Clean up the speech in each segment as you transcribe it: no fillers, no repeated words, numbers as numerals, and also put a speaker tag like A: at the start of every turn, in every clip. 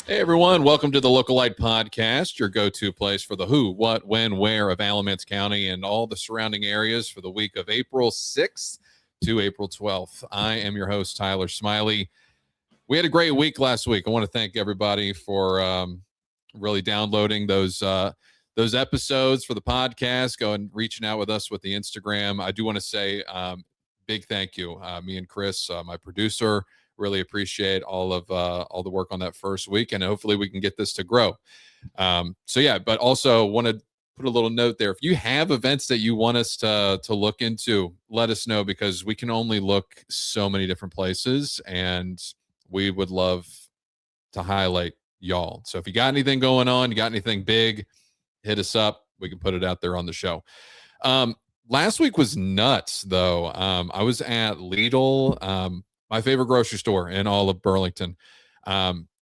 A: Hey everyone, welcome to the Localite podcast, your go-to place for the who, what, when, where of Alamance County and all the surrounding areas for the week of April 6th to April 12th. I am your host, Tyler Smiley. We had a great week last week. I want to thank everybody for really downloading those episodes for the podcast, going reaching out with us with the Instagram. I do want to say big thank you. Me and Chris, my producer, really appreciate all the work on that first week, and hopefully we can get this to grow. But also want to put a little note there. If you have events that you want us to look into, let us know, because we can only look so many different places, and we would love to highlight y'all. So if you got anything going on, you got anything big, hit us up. We can put it out there on the show. Last week was nuts, though. I was at Lidl, my favorite grocery store in all of Burlington.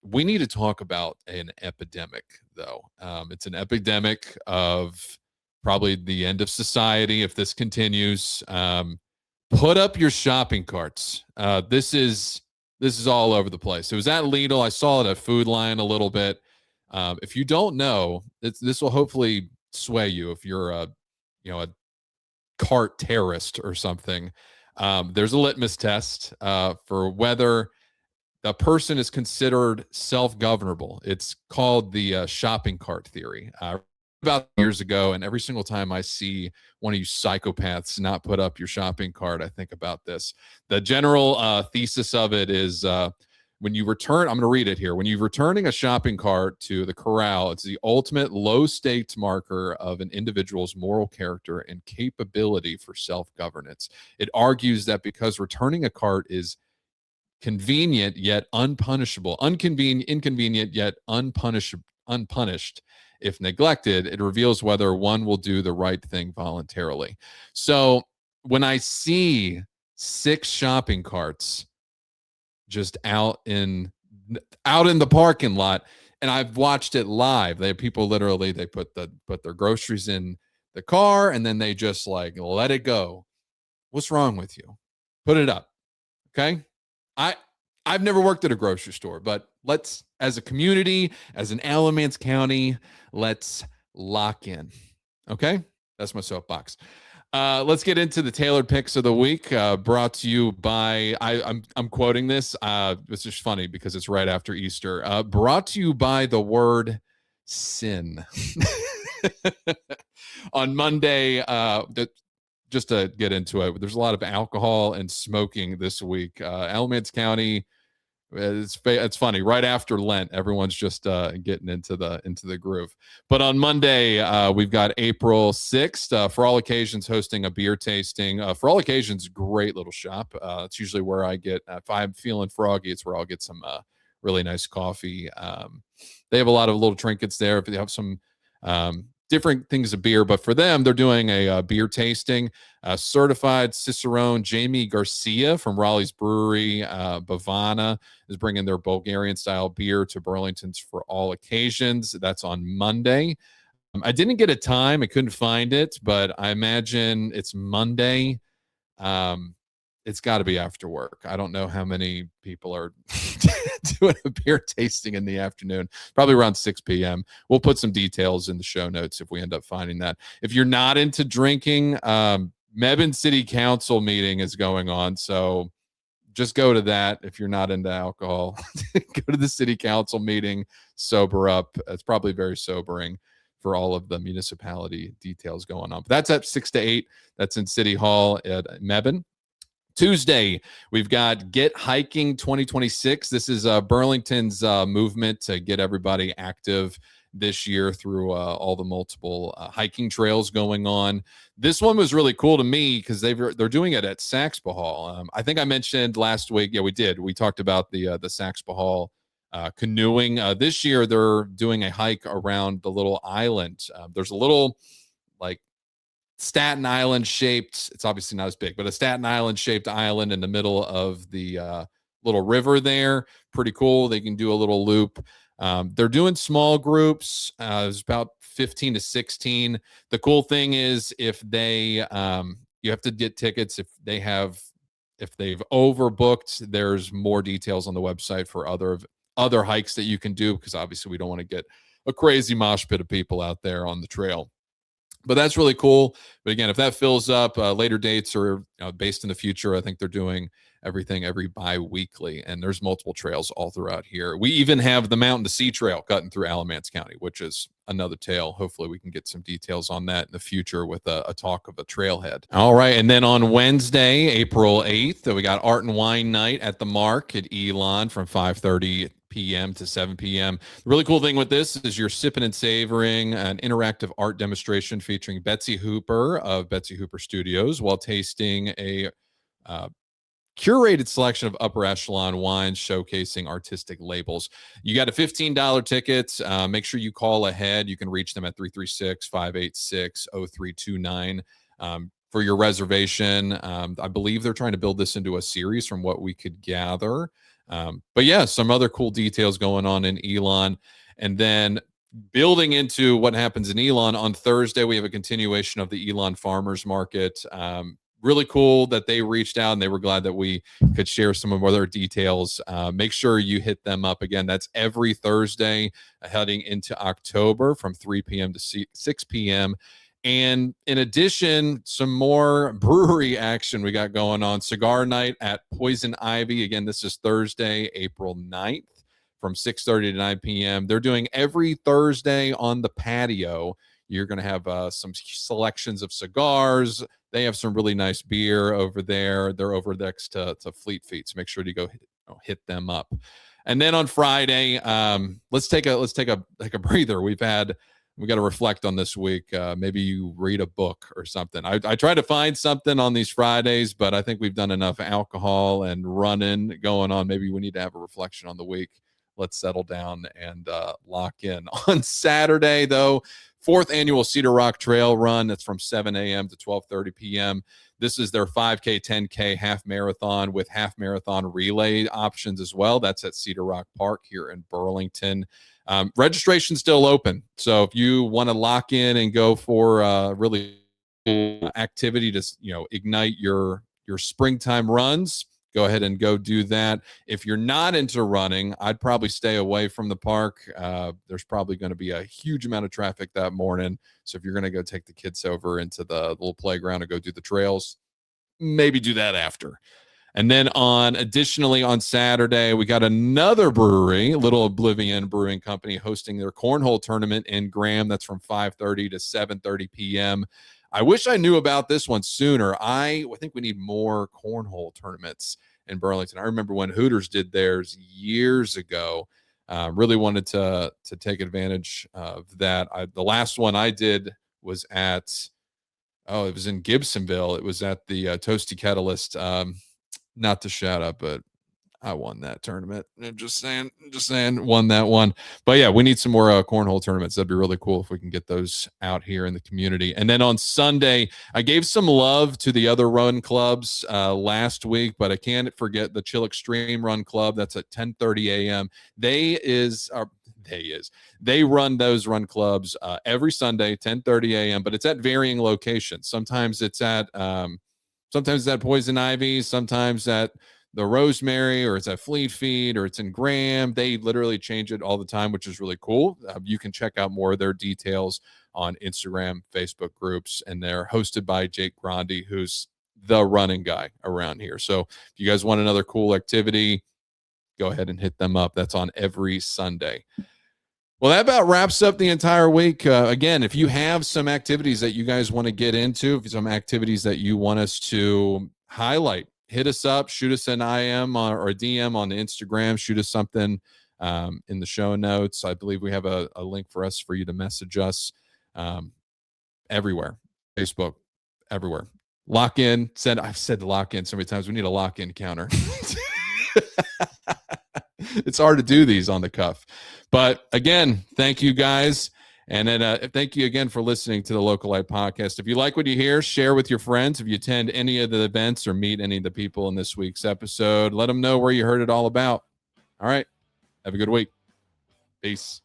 A: We need to talk about an epidemic, though. It's an epidemic of probably the end of society if this continues. Put up your shopping carts. This is all over the place. It was at Lidl. I saw it at Food Lion a little bit. If you don't know, this will hopefully sway you if you're a cart terrorist or something. There's a litmus test for whether the person is considered self-governable. It's called the shopping cart theory. About years ago, and every single time I see one of you psychopaths not put up your shopping cart, I think about this. The general thesis of it is when you return, I'm going to read it here. When you're returning a shopping cart to the corral, it's the ultimate low-stakes marker of an individual's moral character and capability for self-governance. It argues that because returning a cart is convenient yet unpunishable, inconvenient yet unpunished. If neglected, it reveals whether one will do the right thing voluntarily. So when I see 6 shopping carts just out in the parking lot, and I've watched it live, they have people literally, they put their groceries in the car and then they just like let it go. What's wrong with you? Put it up. Okay. I've never worked at a grocery store, but let's, as a community, as an Alamance County, let's lock in. Okay? That's my soapbox. Let's get into the tailored picks of the week, brought to you by, I'm quoting this. It's just funny because it's right after Easter. Brought to you by the word sin. On Monday, just to get into it, there's a lot of alcohol and smoking this week. Alamance County, it's funny. Right after Lent, everyone's just getting into the groove. But on Monday, we've got April 6th. For All Occasions, hosting a beer tasting. For All Occasions, great little shop. It's usually where I get, if I'm feeling froggy, it's where I'll get some really nice coffee. They have a lot of little trinkets there. If they have some different things of beer, but for them, they're doing a beer tasting. Certified Cicerone Jamie Garcia from Raleigh's Brewery, Bhavana, is bringing their Bulgarian style beer to Burlington's For All Occasions. That's on Monday. I didn't get a time. I couldn't find it, but I imagine it's Monday. It's got to be after work. I don't know how many people are doing a beer tasting in the afternoon, probably around 6 p.m. We'll put some details in the show notes if we end up finding that. If you're not into drinking, Mebane City Council meeting is going on, so just go to that. If you're not into alcohol, go to the City Council meeting, sober up. It's probably very sobering for all of the municipality details going on. But that's at 6 to 8. That's in City Hall at Mebane. Tuesday, we've got Get Hiking 2026. This is Burlington's movement to get everybody active this year through all the multiple hiking trails going on. This one was really cool to me because they're doing it at Saxpawhaw. I think I mentioned last week. Yeah, we did. We talked about the Saxpawhaw canoeing. This year, they're doing a hike around the little island. There's a little like Staten Island shaped, it's obviously not as big, but a Staten Island shaped island in the middle of the little river there. Pretty cool. They can do a little loop. They're doing small groups. It's about 15 to 16. The cool thing is if they, you have to get tickets if they've overbooked. There's more details on the website for other other hikes that you can do, because obviously we don't want to get a crazy mosh pit of people out there on the trail. But that's really cool. But again, if that fills up, later dates are based in the future. I think they're doing everything every bi-weekly, and there's multiple trails all throughout here. We even have the Mountain to Sea Trail cutting through Alamance County, which is another tale. Hopefully we can get some details on that in the future with a talk of a trailhead. All right, and then on Wednesday, April 8th, we got Art and Wine Night at the Mark at Elon from 5:30 p.m. to 7 p.m. The really cool thing with this is you're sipping and savoring an interactive art demonstration featuring Betsy Hooper of Betsy Hooper Studios while tasting a curated selection of upper echelon wines showcasing artistic labels. You got a $15 ticket. Make sure you call ahead. You can reach them at 336-586-0329 for your reservation. I believe they're trying to build this into a series from what we could gather. But yeah, some other cool details going on in Elon. And then building into what happens in Elon, on Thursday, we have a continuation of the Elon Farmers Market. Really cool that they reached out and they were glad that we could share some of other details. Make sure you hit them up. Again, that's every Thursday heading into October from 3 p.m. to 6 p.m. And in addition, some more brewery action we got going on. Cigar night at Poison Ivy. Again, this is Thursday, April 9th from 6:30 to 9 p.m. They're doing every Thursday on the patio. You're going to have some selections of cigars. They have some really nice beer over there. They're over next to Fleet Feet, so make sure to go hit them up. And then on Friday, let's take a breather. We got to reflect on this week. Maybe you read a book or something. I try to find something on these Fridays, but I think we've done enough alcohol and running going on. Maybe we need to have a reflection on the week. Let's settle down and lock in. On Saturday, though, 4th annual Cedarock Trail Run. That's from 7 a.m. to 12:30 p.m. This is their 5K, 10K half marathon with half marathon relay options as well. That's at Cedarock Park here in Burlington. Registration's still open. So if you want to lock in and go for really cool activity to ignite your springtime runs, go ahead and go do that. If you're not into running, I'd probably stay away from the park. There's probably going to be a huge amount of traffic that morning. So if you're going to go take the kids over into the little playground and go do the trails, maybe do that after. And then additionally on Saturday, we got another brewery, Little Oblivion Brewing Company, hosting their Cornhole tournament in Graham. That's from 5:30 to 7:30 p.m. I wish I knew about this one sooner. I think we need more cornhole tournaments in Burlington. I remember when Hooters did theirs years ago. Really wanted to take advantage of that. The last one I did was it was in Gibsonville. It was at the Toasty Kettlist. Not to shout out, but I won that tournament. I'm just saying, won that one. But yeah, we need some more cornhole tournaments. That'd be really cool if we can get those out here in the community. And then on Sunday, I gave some love to the other run clubs last week, but I can't forget the Chill Extreme Run Club. That's at 10:30 a.m. They run those run clubs every Sunday, 10:30 a.m., but it's at varying locations. Sometimes it's at Poison Ivy, sometimes at the Rosemary, or it's at Fleet Feet, or it's in Graham. They literally change it all the time, which is really cool. You can check out more of their details on Instagram, Facebook groups, and they're hosted by Jake Grandi, who's the running guy around here. So if you guys want another cool activity, go ahead and hit them up. That's on every Sunday. Well, that about wraps up the entire week. Again, if you have some activities that you guys want to get into, some activities that you want us to highlight, hit us up, shoot us an IM or a DM on the Instagram, shoot us something in the show notes. I believe we have a link for you to message us everywhere, Facebook, everywhere. Lock in. I've said lock in so many times. We need a lock in counter. It's hard to do these on the cuff. But again, thank you guys. And then thank you again for listening to the Localite podcast. If you like what you hear, share with your friends. If you attend any of the events or meet any of the people in this week's episode, let them know where you heard it all about. All right. Have a good week. Peace.